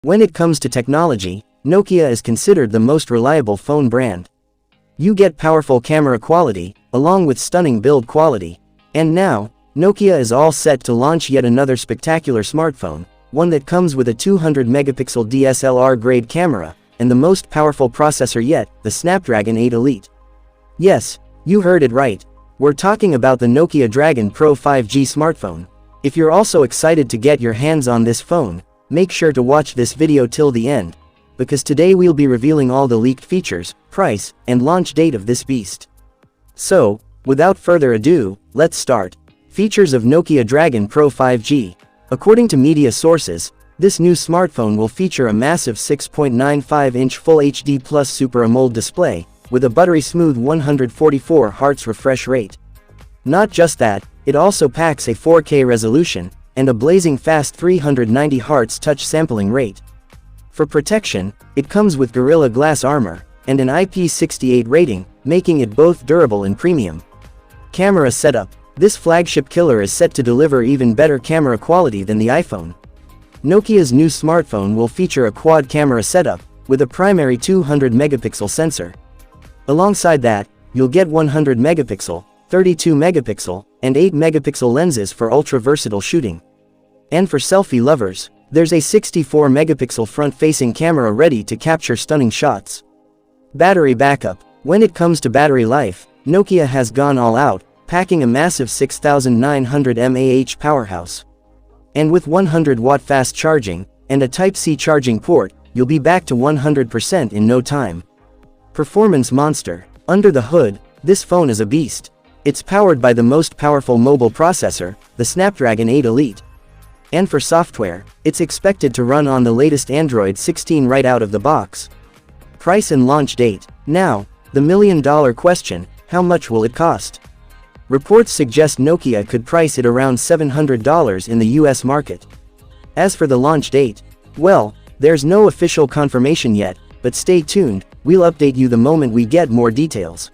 When it comes to technology, Nokia is considered the most reliable phone brand. You get powerful camera quality, along with stunning build quality. And now, Nokia is all set to launch yet another spectacular smartphone, one that comes with a 200-megapixel DSLR grade camera, and the most powerful processor yet, the Snapdragon 8 Elite. Yes, you heard it right. We're talking about the Nokia Dragon Pro 5G smartphone. If you're also excited to get your hands on this phone, make sure to watch this video till the end, because today we'll be revealing all the leaked features, price, and launch date of this beast. So, without further ado, let's start. Features of Nokia Dragon Pro 5G. According to media sources, this new smartphone will feature a massive 6.95-inch Full HD Plus Super AMOLED display, with a buttery-smooth 144 Hz refresh rate. Not just that, it also packs a 4K resolution, and a blazing fast 390 Hz touch sampling rate. For protection, it comes with Gorilla Glass armor, and an IP68 rating, making it both durable and premium. Camera setup. This flagship killer is set to deliver even better camera quality than the iPhone. Nokia's new smartphone will feature a quad camera setup, with a primary 200-megapixel sensor. Alongside that, you'll get 100-megapixel, 32-megapixel, and 8-megapixel lenses for ultra-versatile shooting. And for selfie lovers, there's a 64-megapixel front-facing camera ready to capture stunning shots. Battery backup. When it comes to battery life, Nokia has gone all out, packing a massive 6900 mAh powerhouse. And with 100-watt fast charging, and a Type-C charging port, you'll be back to 100% in no time. Performance monster. Under the hood, this phone is a beast. It's powered by the most powerful mobile processor, the Snapdragon 8 Elite. And for software, it's expected to run on the latest Android 16 right out of the box. Price and launch date. Now, the million-dollar question, how much will it cost? Reports suggest Nokia could price it around $700 in the US market. As for the launch date, well, there's no official confirmation yet, but stay tuned, we'll update you the moment we get more details.